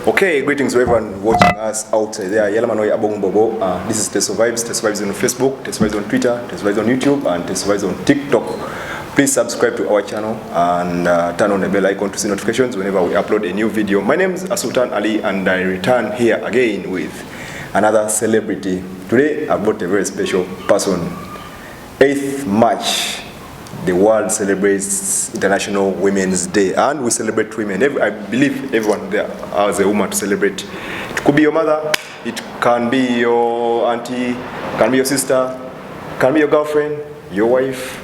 Okay, greetings to everyone watching us out there. This is Teso Vibes. Teso Vibes on Facebook, Teso Vibes on Twitter, Teso Vibes on YouTube, and Teso Vibes on TikTok. Please subscribe to our channel and turn on the bell icon to see notifications whenever we upload a new video. My name is Sultan Ali, and I return here again with another celebrity. Today, I've got a very special person. 8th March. The world celebrates International Women's Day, and we celebrate women. I believe everyone there has a woman to celebrate. It could be your mother, it can be your auntie, can be your sister, can be your girlfriend, your wife.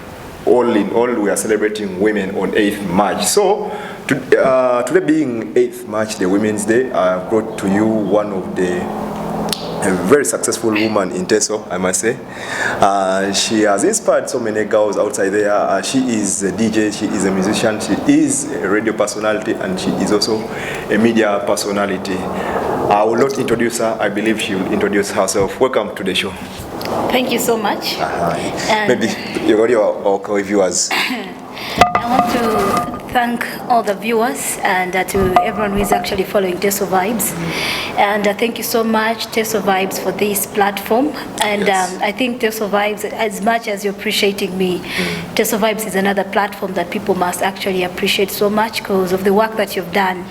All in all, we are celebrating women on 8th March. So, today being 8th March, the Women's Day, I've brought to you one of a very successful woman in Teso, I must say. She has inspired so many girls outside there. She is a DJ, she is a musician, she is a radio personality, and she is also a media personality. I will not introduce her, I believe she will introduce herself. Welcome to the show. Thank you so much. Maybe you got your viewers. I want to thank all the viewers and to everyone who is actually following Teso Vibes. And thank you so much, Teso Vibes, for this platform. And yes. I think Teso Vibes, as much as you're appreciating me, Teso Vibes is another platform that people must actually appreciate so much because of the work that you've done,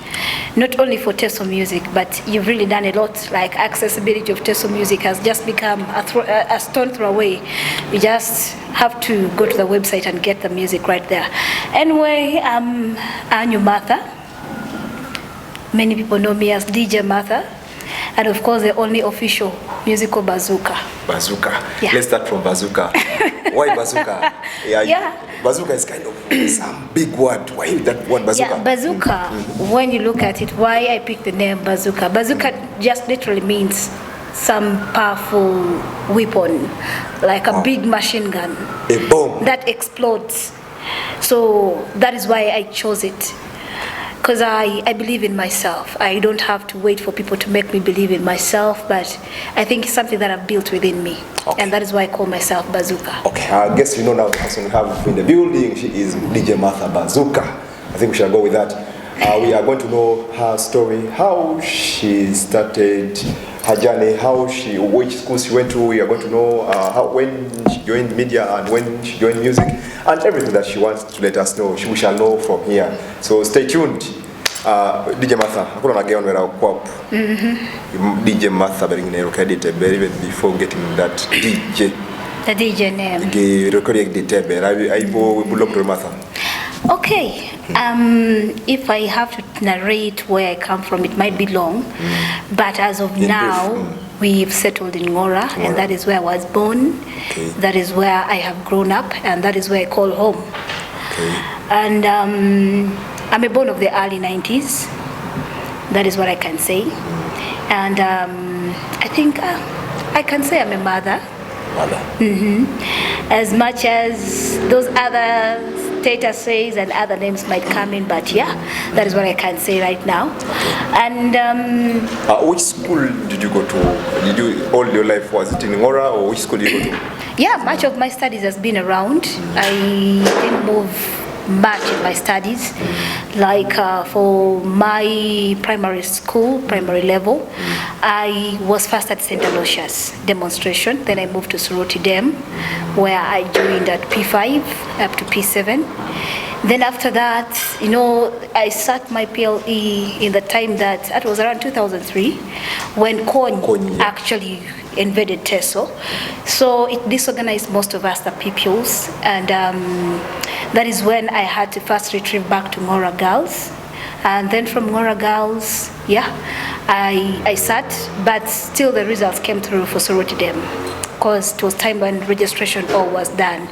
not only for Teso music, but you've really done a lot. Like accessibility of Teso music has just become a stone throw away. You just have to go to the website and get the music right there. Anyway, I'm your Martha. Many people know me as DJ Martha. And of course, the only official musical Bazuuka. Bazuuka. Yeah. Let's start from Bazuuka. Why Bazuuka? Yeah. Bazuuka is kind of some big word. Why that word Bazuuka? Yeah, Bazuuka, when you look at it, why I picked the name Bazuuka. Bazuuka just literally means some powerful weapon, like a big machine gun. A bomb. That explodes. So that is why I chose it. Because I believe in myself. I don't have to wait for people to make me believe in myself, but I think it's something that I've built within me. Okay. And that is why I call myself Bazuuka. Okay, I guess you know now the person we have in the building. She is DJ Martha Bazuuka. I think we shall go with that. We are going to know her story, how she started her journey, which school she went to. We are going to know when she joined media and when she joined music, and everything that she wants to let us know. We shall know from here. So stay tuned. DJ Martha, hakuna nagea onwera kwap. DJ Martha bering ne recorded even before getting that DJ. The DJ name. The recording the I will belong to Martha. Okay, if I have to narrate where I come from, it might be long, but as of now, we've settled in Ngora, and that is where I was born, that is where I have grown up, and that is where I call home. And I'm a born of the early 90s, that is what I can say, and I think I can say I'm a mother. As much as those other status says and other names might come in, but yeah, that is what I can say right now. And which school did you go to? Did you all your life, was it in Ngora, or which school did you go to? Yeah, much of my studies has been around. I didn't move much in my studies. Like for my primary level, I was first at St. Aloysius demonstration. Then I moved to Soroti Dem, where I joined at P5 up to P7. Then after that, I sat my PLE in the time that was around 2003, when Kony actually invaded Teso. So it disorganized most of us, the pupils, and that is when I had to first retrieve back to Ngora Girls. And then from Ngora Girls, I sat, but still the results came through for Soroti Dem, because it was time when registration all was done.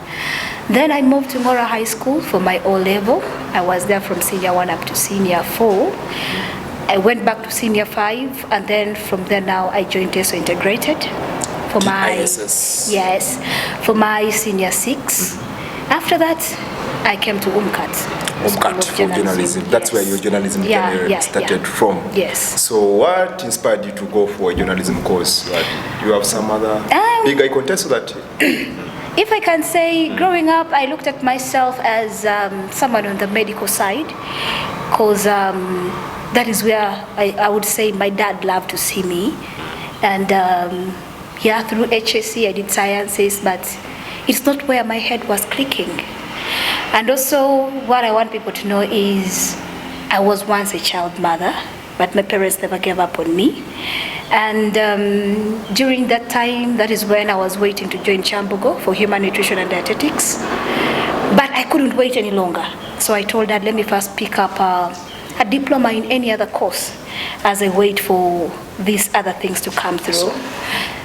Then I moved to Ngora High School for my O level. I was there from senior 1 up to senior 4. I went back to senior 5, and then from there now I joined Teso Integrated for my for my senior 6. After that, I came to UMCAT for journalism. That's where your journalism career started from. Yes. So what inspired you to go for a journalism course? You have some other big icon Teso that If I can say, growing up, I looked at myself as someone on the medical side, because that is where I would say my dad loved to see me. And through HSC I did sciences, but it's not where my head was clicking. And also, what I want people to know is I was once a child mother, but my parents never gave up on me. And during that time, that is when I was waiting to join Chambugo for human nutrition and dietetics. But I couldn't wait any longer. So I told Dad, let me first pick up a diploma in any other course as I wait for these other things to come through.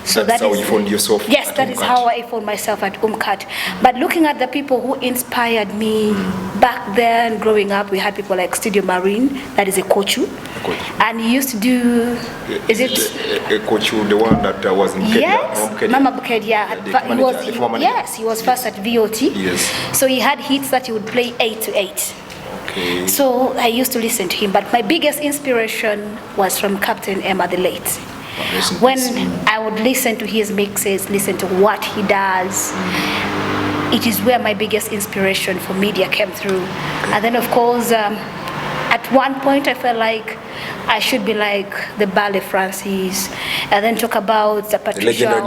So that's how you found yourself. Yes, that is how I found myself at UMCAT. But looking at the people who inspired me back then, growing up, we had people like Studio Marine, that is a coach. And he used to do, is it? A coach, the one that was in Kenya? Yes, Mama Bukedia. Yes, he was first at VOT. Yes. So he had hits that he would play 8 to 8. Okay. So I used to listen to him, but my biggest inspiration was from Captain Emma the late. When I would listen to his mixes, listen to what he does, it is where my biggest inspiration for media came through. And then, of course, at one point I felt like I should be like the Ballet Francis, and then talk about the Patricia.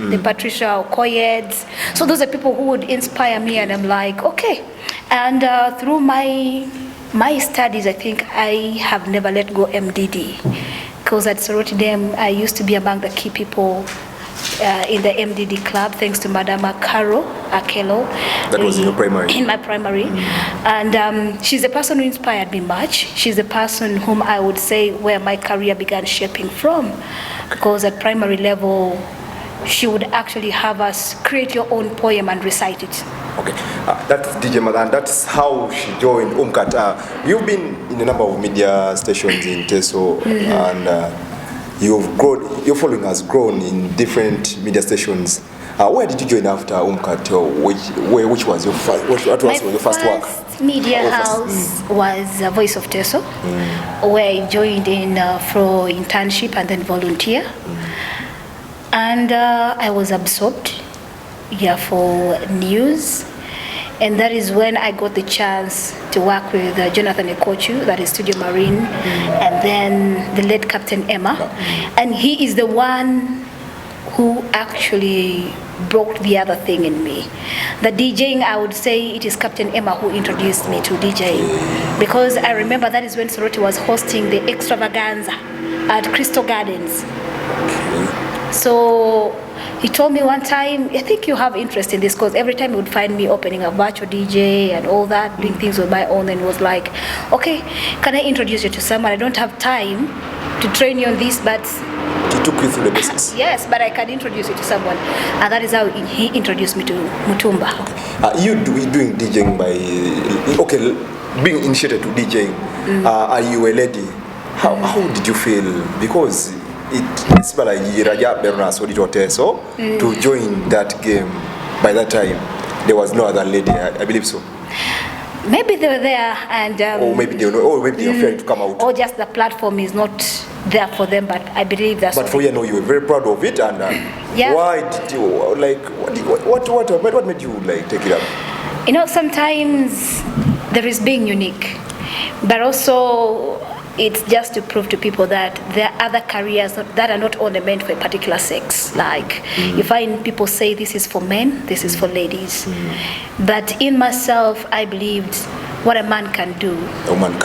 The Patricia Okoyeds. So those are people who would inspire me, and I'm like, okay. And through my studies, I think I have never let go MDD. Because at Sorority Dem, I used to be among the key people in the MDD club, thanks to Madama Caro Akelo. That was in your primary? In my primary. And she's a person who inspired me much. She's the person whom I would say where my career began shaping from. Because at primary level, she would actually have us create your own poem and recite it. Okay, that's DJ Madan. That's how she joined UMCAT. You've been in a number of media stations in Teso, and you've grown. Your following has grown in different media stations. Where did you join after UMCAT? Which was your first? What was your first work? First media house was Voice of Teso, where I joined in for internship and then volunteer, and I was absorbed. For news, and that is when I got the chance to work with Jonathan Ekochu, that is Studio Marine, and then the late Captain Emma, and he is the one who actually brought the other thing in me. The DJing, I would say it is Captain Emma who introduced me to DJing, because I remember that is when Sorority was hosting the extravaganza at Crystal Gardens. So he told me one time, I think you have interest in this, because every time he would find me opening a virtual DJ and all that, doing things with my own, and was like, okay, can I introduce you to someone? I don't have time to train you on this, but he took you through the basics. Yes, but I can introduce you to someone, and that is how he introduced me to Mutumba. You doing DJing by, being initiated to DJing. Are you a lady? How did you feel? Because it's like Raja Bernas Teso to join that game. By that time, there was no other lady. I believe so. Maybe they were there, and or maybe they were afraid to come out. Or just the platform is not there for them. But I believe that's. But for you, you were very proud of it, and why did you like? What made you like take it up? Sometimes there is being unique, but also it's just to prove to people that there are other careers that are not only meant for a particular sex. Like, you find people say this is for men, this is for ladies. But in myself, I believed what a man can do, a woman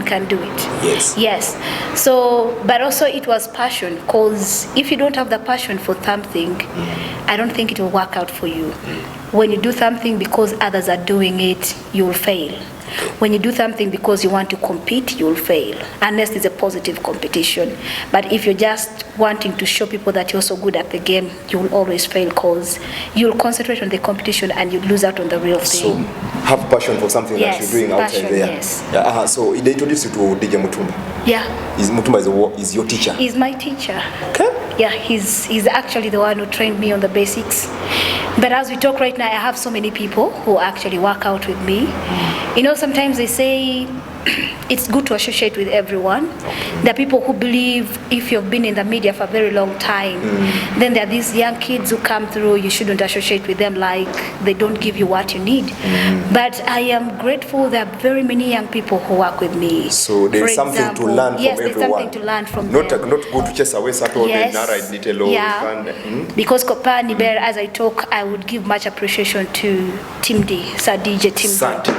can do it. Yes. So, but also it was passion, because if you don't have the passion for something, I don't think it will work out for you. When you do something because others are doing it, you will fail. When you do something because you want to compete, you will fail, unless it's a positive competition. But if you're just wanting to show people that you're so good at the game, you will always fail, because you'll concentrate on the competition and you lose out on the real thing. So have passion for something that you're doing outside there. Yes. So they introduced you to DJ Mutumba. Yeah. Mutumba is your teacher? He's my teacher. Okay. Yeah, he's actually the one who trained me on the basics. But as we talk right now, I have so many people who actually work out with me. Sometimes they say it's good to associate with everyone. There are people who believe if you've been in the media for a very long time, then there are these young kids who come through, you shouldn't associate with them, like they don't give you what you need. But I am grateful there are very many young people who work with me. So there's something to learn from everyone. Yes, there's something to learn from them. Not go to chase away Sato, yes. Because Kopani Bear, as I talk, I would give much appreciation to Tim D, Sir DJ Tim D.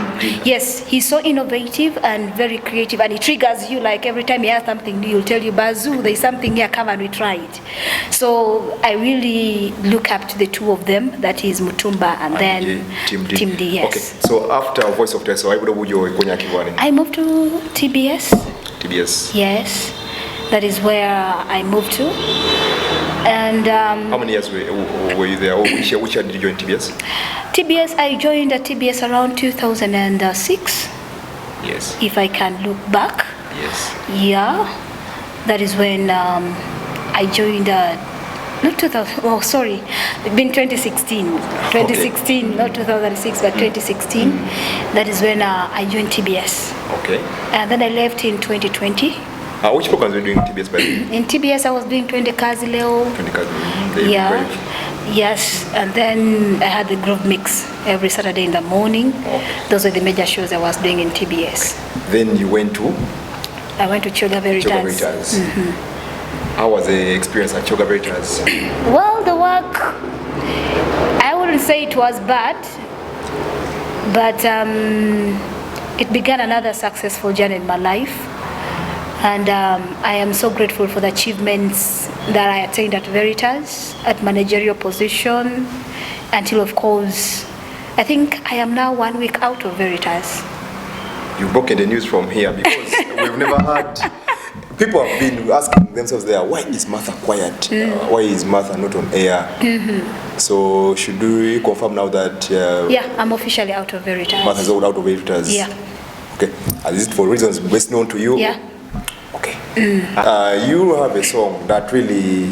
Yes, he's so innovative and very creative, and he triggers you. Like every time he has something new, he'll tell you, Bazoo, there's something here, come and we try it. So I really look up to the two of them, that is Mutumba and then Tim D. Yes. Okay, so after Voice of Teso, I moved to TBS. TBS. Yes, that is where I moved to. And how many years were you there? Which year did you join TBS? TBS, I joined at TBS around 2006. Yes. If I can look back. Yes. Yeah, that is when I joined. Not 2000. Oh, sorry, it's been 2016. 2016, okay. Not 2006, but 2016. That is when I joined TBS. Okay. And then I left in 2020. Which programs were you doing in TBS by the way? In TBS, I was doing 20 Kazi Leo. 20 Kazi. Yeah. Yes, and then I had the Groove Mix every Saturday in the morning. Oh. Those were the major shows I was doing in TBS. Then you went to? I went to Kyoga Veritas. Kyoga Veritas. How was the experience at Kyoga Veritas? Well, the work, I wouldn't say it was bad, but it began another successful journey in my life. And I am so grateful for the achievements that I attained at Veritas, at managerial position, until, of course, I think I am now 1 week out of Veritas. You've broken the news from here because we've never had... People have been asking themselves there, why is Martha quiet? Why is Martha not on air? So should we confirm now that... yeah, I'm officially out of Veritas. Martha's out of Veritas? Yeah. Okay. And is it for reasons best known to you? Yeah. Okay. You have a song that really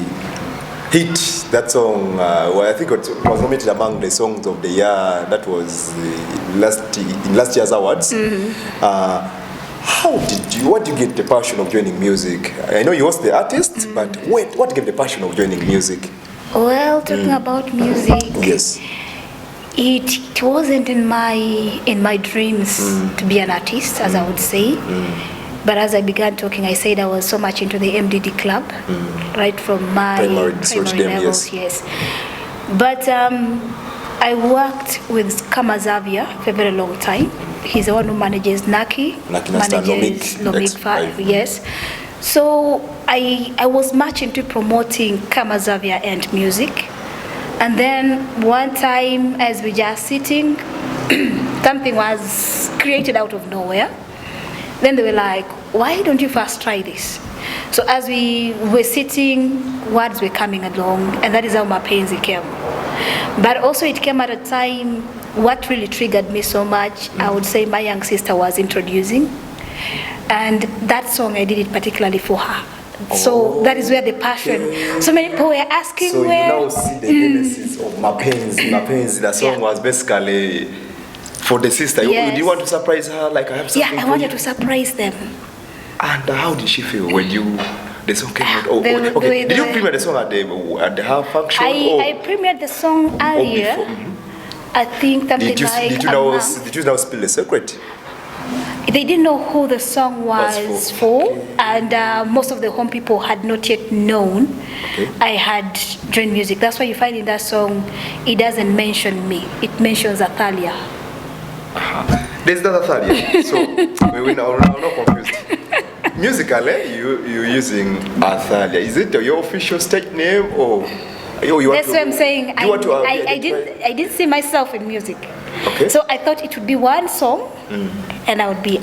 hit. That song, well, I think it was nominated among the songs of the year. That was in last year's awards. What did you get the passion of joining music? I know you was the artist, but what gave the passion of joining music? Well, talking about music, yes, it wasn't in my dreams to be an artist, as I would say. But as I began talking, I said I was so much into the MDD club, right from my primary levels, yes. But I worked with Kama Xavier for a very long time. He's the one who manages Naki manages Lomig 5, yes. So I was much into promoting Kama Xavier and music. And then one time, as we just sitting, something was created out of nowhere. Then they were like, why don't you first try this? So as we were sitting, words were coming along, and that is how Mapenzi came. But also it came at a time, what really triggered me so much, I would say my young sister was introducing. And that song, I did it particularly for her. So that is where the passion. So many people were asking so where... So you now see the genesis of Mapenzi. The song was basically... For the sister, yes. Do you want to surprise her? Like I have something. Yeah, I wanted to surprise them. And how did she feel when the song came out? Okay. Did you premiere the song at the her function? I premiered the song earlier. I think something did you now spill the secret? They didn't know who the song was for, and most of the home people had not yet known I had joined music. That's why you find in that song, it doesn't mention me. It mentions Athalia. There's not Athalia. So we're not confused. Musically, you're using Athalia. Is it your official stage name or? That's what I'm saying. I didn't see myself in music. Okay. So I thought it would be one song, and I would be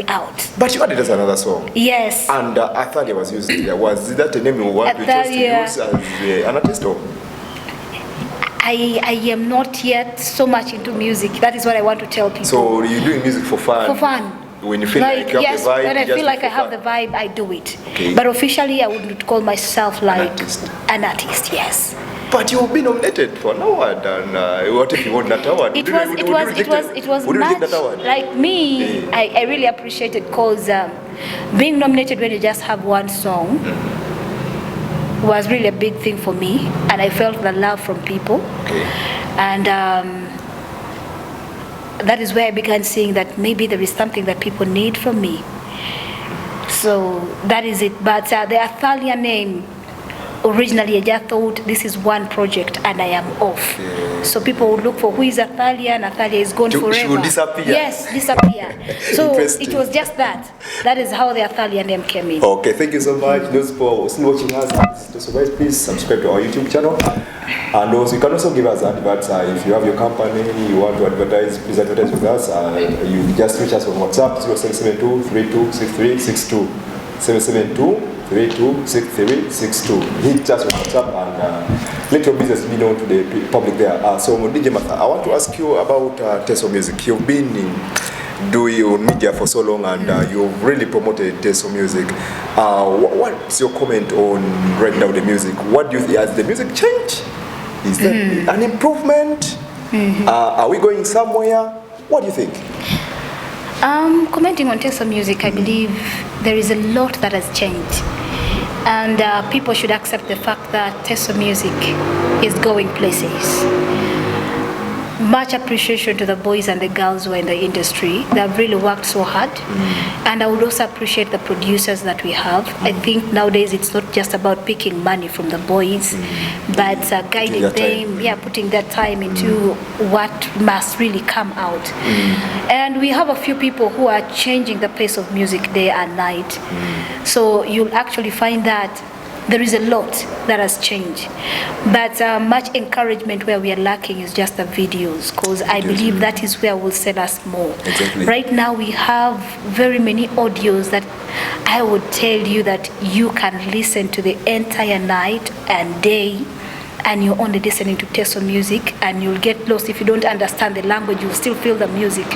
out. But you added as another song. Yes. And Athalia was used there. Was that the name you wanted to use as an artist or? I am not yet so much into music. That is what I want to tell people. So you're doing music for fun? For fun. When you feel like you have the vibe? When I feel like I have the vibe, I do it. Okay. But officially, I wouldn't call myself like an artist, yes. But you've been nominated for an award, and what if you won that award? It was much like me. I really appreciate it because being nominated when you just have one song was really a big thing for me, and I felt the love from people. Okay. And that is where I began seeing that maybe there is something that people need from me. So that is it. But the Athalia name, originally I just thought this is one project and I am off. Yeah. So people would look for who is Athalia, and Athalia is gone forever. She will disappear. Yes, disappear. So it was just that. That is how the Athalia name came in. Okay, thank you so much. Those for still watching us, please subscribe to our YouTube channel. And also, you can also give us adverts. If you have your company, you want to advertise, please advertise with us. You just reach us on WhatsApp, 0772 326362. 772-326362. Hit us on WhatsApp and let your business be known to the public there. So, DJ Martha, I want to ask you about Teso Music. You've been doing media for so long, and you've really promoted Teso Music. What's your comment on right now the music? What do you think? Has the music changed? Is that an improvement? Are we going somewhere? What do you think? Commenting on Teso Music, I believe there is a lot that has changed, and people should accept the fact that Teso Music is going places. Much appreciation to the boys and the girls who are in the industry. They have really worked so hard, and I would also appreciate the producers that we have. I think nowadays it's not just about picking money from the boys, but guiding them, putting their time into what must really come out. And we have a few people who are changing the pace of music day and night. So you'll actually find that there is a lot that has changed, but much encouragement where we are lacking is just the videos, because I believe that is where will sell us more. Exactly. Right now we have very many audios that I would tell you that you can listen to the entire night and day, and you're only listening to Teso Music, and you'll get lost. If you don't understand the language, you'll still feel the music.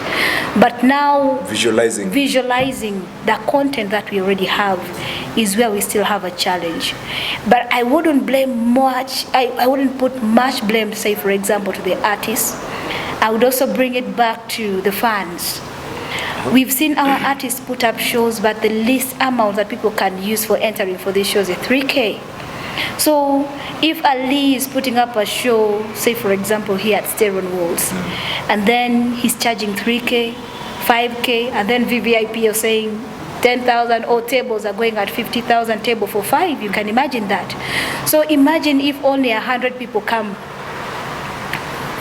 But now visualizing the content that we already have is where we still have a challenge. But I wouldn't blame much, I wouldn't put much blame, say for example, to the artists. I would also bring it back to the fans. We've seen our artists put up shows, but the least amount that people can use for entering for these shows is 3K. So if Ali is putting up a show, say for example here at Steron Walls, and then he's charging 3K, 5K, and then VVIP are saying 10,000, or tables are going at 50,000 table for 5, you can imagine that. So imagine if only 100 people come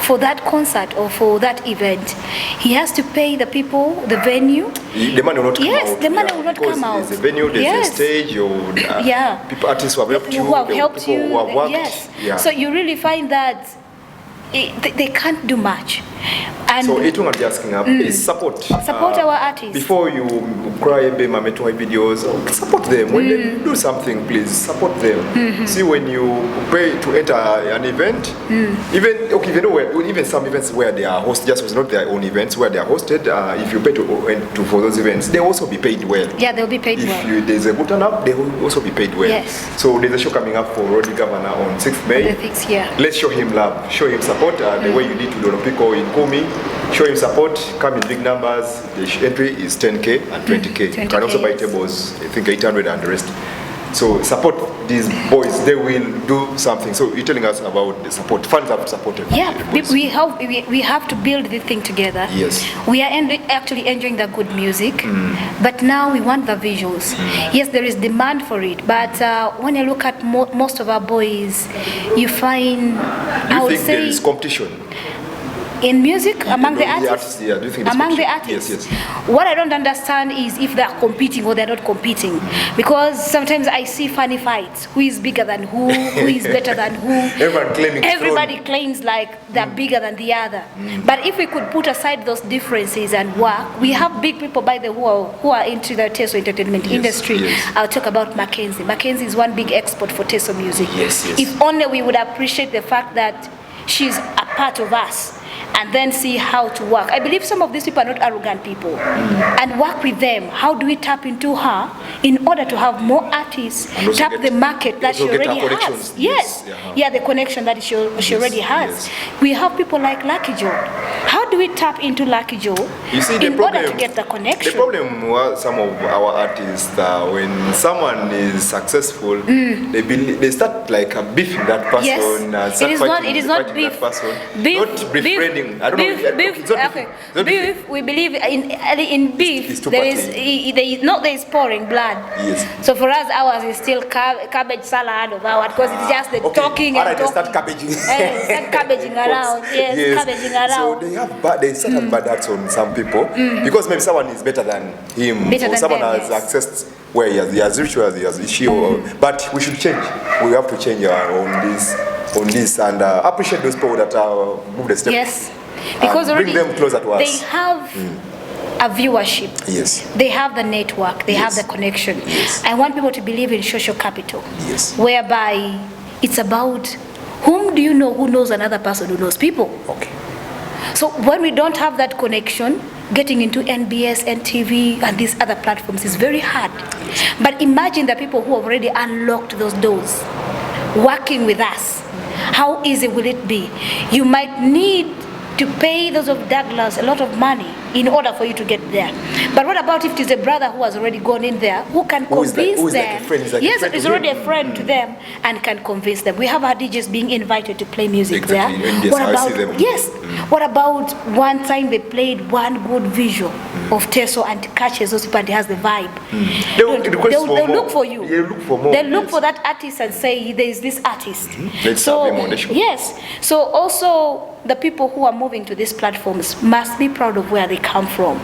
for that concert or for that event. He has to pay the people, the venue. The money will not come out. Yes, the money will not come out. There's a venue, there's a stage, people, artists who have helped who have helped you. Who have worked. Yes. Yeah. So you really find that they can't do much. And so it will not be asking up is support our artists. Before you cry videos, support them. When they do something, please support them. See, when you pay to enter an event, even some events where they are hosted, just not their own events where they are hosted, if you pay to for those events, they will also be paid well. Yeah, they'll be paid well. If there's a good turn-up, they will also be paid well. Yes. So there's a show coming up for Roddy Governor on 6th May. Let's show him love, show him support the way you did to Dolopiko in Kumi. Show him support, come in big numbers. The entry is 10K and 20K. You can also buy tables, I think 800 and the rest. So support these boys, they will do something. So you're telling us about the support. Fans have supported. Yeah, we have to build this thing together. Yes. We are actually enjoying the good music, but now we want the visuals. Yes, there is demand for it, but when you look at most of our boys, you find, I would say, there is competition in music among the artists. Do you think among the artists? Yes. What I don't understand is if they are competing or they're not competing, because sometimes I see funny fights. Who is bigger than who is better than who? Everybody claims like they're bigger than the other. But if we could put aside those differences and work, we have big people by the who are into the Teso entertainment industry. Yes. I'll talk about Mackenzie. Mackenzie is one big export for Teso music. Yes. If only we would appreciate the fact that she's a part of us. and then see how to work. I believe some of these people are not arrogant people, and work with them. How do we tap into her in order to have more artists, tap the market that she already has? Yes, the connection that she already has. We have people like Lucky Joe. How do we tap into Lucky Joe in order to get the connection? The problem with some of our artists, when someone is successful, they start like beefing that person. Yes. It is not beef. Beef. Not befriending. I don't know. Beef. We believe in beef. There is pouring blood. Yes. So for us, ours is still cabbage salad of ours, because it's just the talking and talking. Start cabbaging. Start cabbaging around. Cabbaging around. So they start having bad hearts on some people because maybe someone is better than him, or someone has accessed where he has rituals, he has issue. But we should change. We have to change on this and appreciate those people that move the step. Yes, because bring them closer to us. They have a viewership. Yes. They have the network. They have the connection. Yes. I want people to believe in social capital. Yes. Whereby it's about whom do you know who knows another person who knows people. Okay. So when we don't have that connection, getting into NBS, NTV, and these other platforms is very hard. But imagine the people who have already unlocked those doors, working with us. How easy will it be? You might need to pay those of Douglas a lot of money in order for you to get there. But what about if it is a brother who has already gone in there, who can convince them? Like a friend, yes, is already a friend to them and can convince them. We have our DJs being invited to play music there. What about, what about one time they played one good visual of Teso and catches those people and has the vibe? They'll look for you. They'll look for that artist and say, there is this artist. Yes. So also, the people who are moving to these platforms must be proud of where they come from.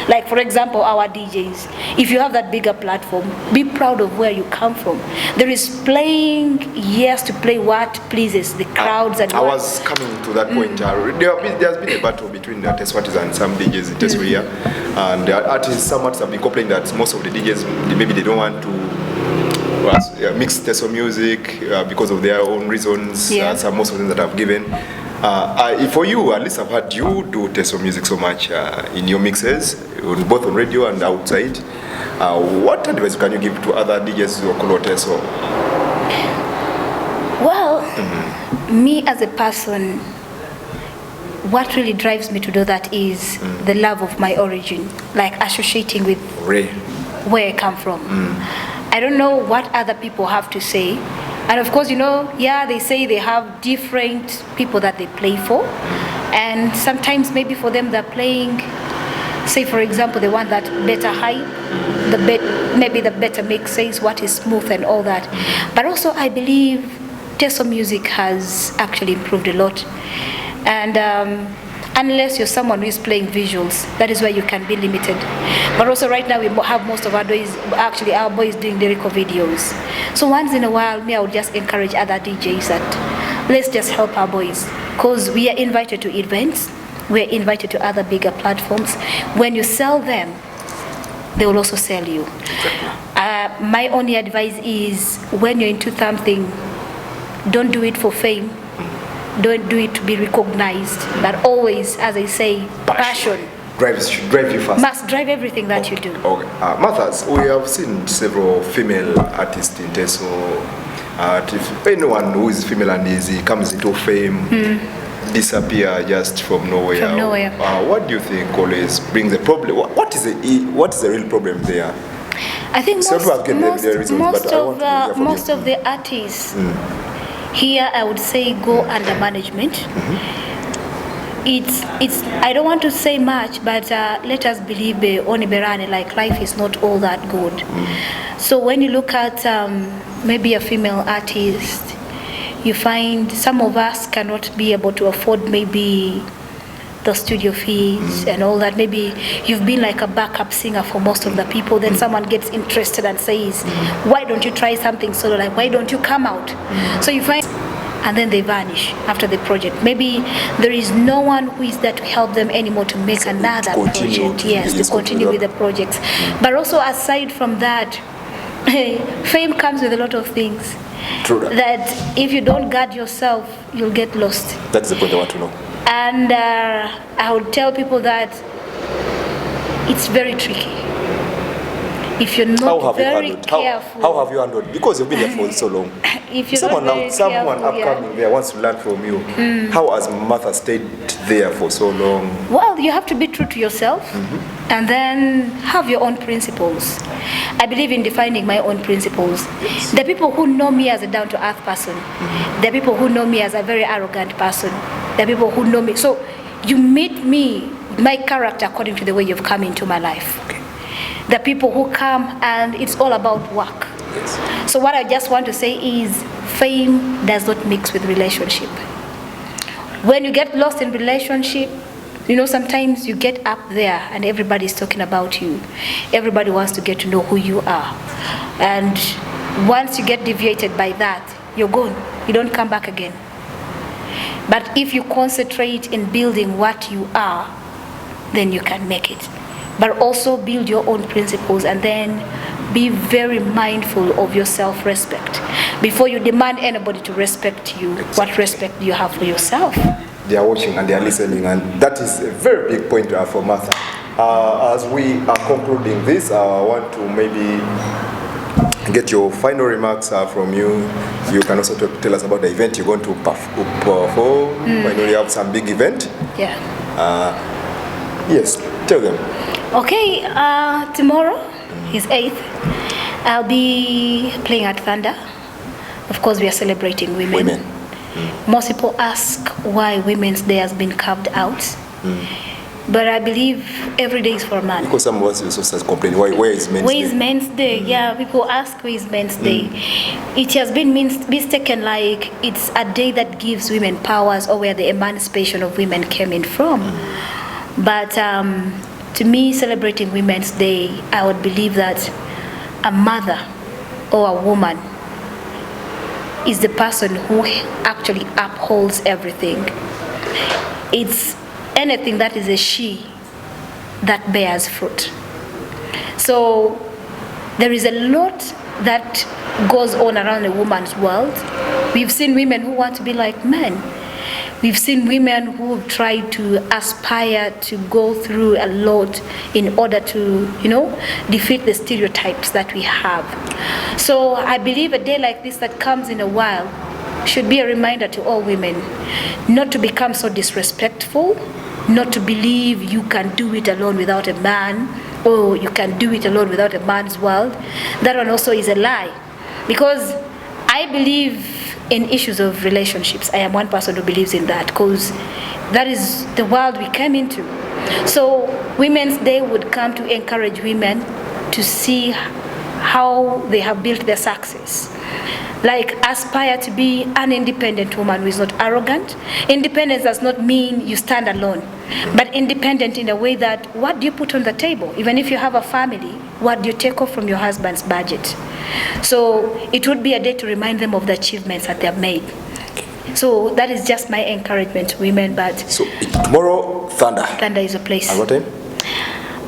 Like, for example, our DJs. If you have that bigger platform, be proud of where you come from. There is playing, to play what pleases the crowds. And I was coming to that point. There's been a battle between the Teso artists and some DJs in Teso here. And some artists have been complaining that most of the DJs, maybe they don't want to mix Teso music because of their own reasons. Most of them that I've given. For you, at least I've heard you do Teso music so much in your mixes, both on radio and outside. What advice can you give to other DJs who follow Teso? Well, me as a person, what really drives me to do that is the love of my origin, like associating with where I come from. I don't know what other people have to say. And of course, they say they have different people that they play for. And sometimes maybe for them they're playing, say for example, they want that better hype, maybe the better mixes, what is smooth and all that. But also I believe Teso music has actually improved a lot. And unless you're someone who is playing visuals, that is where you can be limited. But also right now we have most of our boys doing lyrical videos. So once in a while, I would just encourage other DJs that let's just help our boys, because we are invited to events, we are invited to other bigger platforms. When you sell them, they will also sell you. My only advice is when you're into something, don't do it for fame. Don't do it to be recognized, but always, as I say, passion should drive you fast. Must drive everything that you do. Okay. Martha, we have seen several female artists in Teso. If anyone who is female and easy comes into fame, disappear just from nowhere. What do you think always brings the problem? What is the real problem there? I think most of the artists. Here, I would say go under management. It's. I don't want to say much, but let us believe Oniberane, like life is not all that good. So when you look at maybe a female artist, you find some of us cannot be able to afford maybe the studio fees and all that. Maybe you've been like a backup singer for most of the people, then someone gets interested and says, why don't you try something solo, like why don't you come out? So you find, and then they vanish after the project. Maybe there is no one who is there to help them anymore to make another project. Yes, to continue with the projects. But also aside from that, fame comes with a lot of things. True that if you don't guard yourself, you'll get lost. That's the point I want to know. And I would tell people that it's very tricky. If you're not very careful. How have you handled? Because you've been there for so long. If you're someone upcoming there wants to learn from you. How has Martha stayed there for so long? Well, you have to be true to yourself, and then have your own principles. I believe in defining my own principles. Yes. The people who know me as a down-to-earth person, the people who know me as a very arrogant person, the people who know me. So you meet me, my character, according to the way you've come into my life. Okay. The people who come and it's all about work. Yes. So what I just want to say is fame does not mix with relationship. When you get lost in relationship, sometimes you get up there and everybody's talking about you. Everybody wants to get to know who you are. And once you get deviated by that, you're gone. You don't come back again. But if you concentrate in building what you are, then you can make it. But also build your own principles and then be very mindful of your self-respect. Before you demand anybody to respect you, what respect do you have for yourself? They are watching and they are listening, and that is a very big point for Martha. As we are concluding this, I want to maybe get your final remarks from you. You can also tell us about the event you're going to perform. I know you have some big event. Yeah. Yes, tell them. Okay, tomorrow is 8th. I'll be playing at Thunder. Of course, we are celebrating women. Most people ask why Women's Day has been carved out. But I believe every day is for a man. Because some of us also complain, where is Men's Day? Where is Men's Day? Yeah, people ask where is Men's Day. It has been mistaken like it's a day that gives women powers, or where the emancipation of women came in from. But to me, celebrating Women's Day, I would believe that a mother or a woman is the person who actually upholds everything. It's anything that is a she that bears fruit. So there is a lot that goes on around a woman's world. We've seen women who want to be like men. We've seen women who try to aspire to go through a lot in order to, defeat the stereotypes that we have. So I believe a day like this that comes in a while should be a reminder to all women not to become so disrespectful, not to believe you can do it alone without a man, or you can do it alone without a man's world. That one also is a lie. Because I believe in issues of relationships. I am one person who believes in that, because that is the world we came into. So Women's Day would come to encourage women to see how they have built their success. Like, aspire to be an independent woman who is not arrogant. Independence does not mean you stand alone, but independent in a way that, what do you put on the table? Even if you have a family, what do you take off from your husband's budget? So it would be a day to remind them of the achievements that they have made. So that is just my encouragement to women. But so tomorrow, Thunder. Thunder is a place. At what time?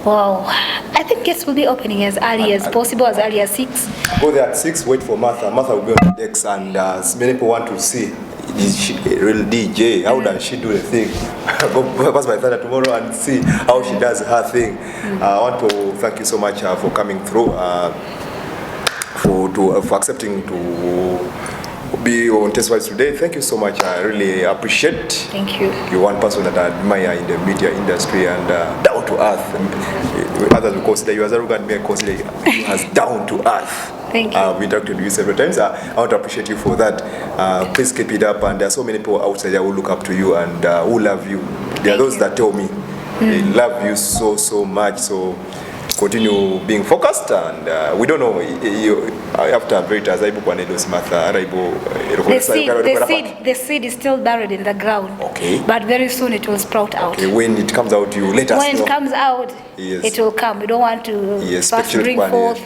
Well, I think guests will be opening as early as possible, as early as 6. Go there at 6, wait for Martha. Martha will be on the decks, and many people want to see, is she a real DJ? How does she do the thing? Go pass by Thunder tomorrow and see how she does her thing. I want to thank you so much for coming through, for accepting to be on Teso Vibes today. Thank you so much. I really appreciate. Thank you. You're one person that I admire in the media industry, and down to earth. Others will consider you as arrogant, may consider you as down to earth. Thank you. We talked to you several times. I want to appreciate you for that. Please keep it up. And there are so many people outside there who look up to you and who love you. There are those that tell me they love you so much. So continue being focused, and we don't know after Veritas the seed is still buried in the ground. Okay. But very soon it will sprout out. Okay. When it comes out, you let us know. When it comes out, yes, it will come. We don't want to first bring forth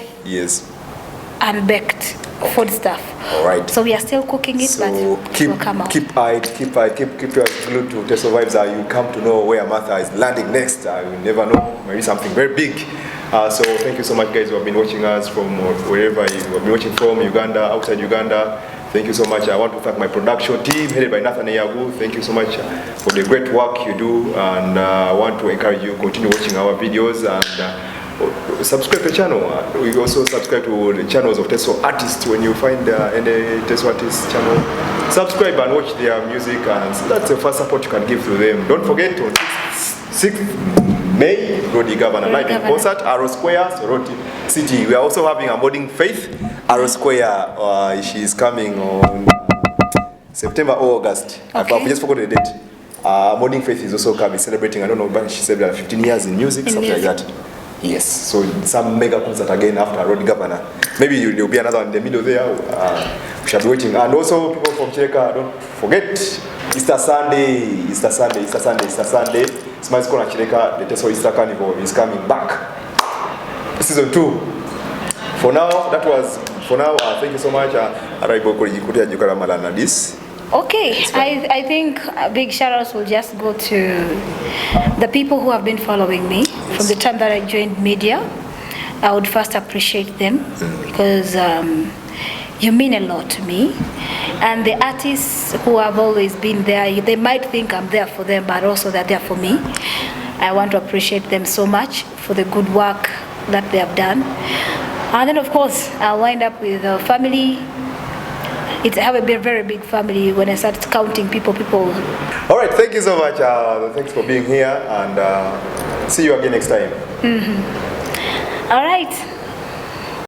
unbaked food stuff. All right. So we are still cooking it, so but it will come out. Keep your glued to Teso Vibes. You come to know where Martha is landing next. You never know. Maybe something very big. So thank you so much, guys, who have been watching us from wherever you have been watching from, Uganda, outside Uganda. Thank you so much. I want to thank my production team headed by Nathan Yagu. Thank you so much for the great work you do, and I want to encourage you continue watching our videos and subscribe to the channel. We also subscribe to the channels of Teso artists. When you find any Teso artist channel, subscribe and watch their music, and that's the first support you can give to them. Don't forget on 6th May, Rodi Governor live in concert, Arrow Square, Soroti City. We are also having a Morning Faith, Arrow Square. She is coming on September or August. Okay. I just forgot the date. Morning Faith is also coming, celebrating, I don't know, but she said 15 years in music, something like that. Yes, so some mega concert again after Road Governor. Maybe there will be another one in the middle there. We shall be waiting. And also people from Cheka, don't forget Easter Sunday. Smiles Corner Cheka, the Teso Easter Carnival is coming back. Season 2. For now, thank you so much. Okay, I think big shout-outs will just go to the people who have been following me from the time that I joined media. I would first appreciate them because you mean a lot to me. And the artists who have always been there, they might think I'm there for them, but also they're there for me. I want to appreciate them so much for the good work that they have done. And then, of course, I'll wind up with a family. I have a very big family. When I start counting people. All right, thank you so much. Thanks for being here, and see you again next time. All right.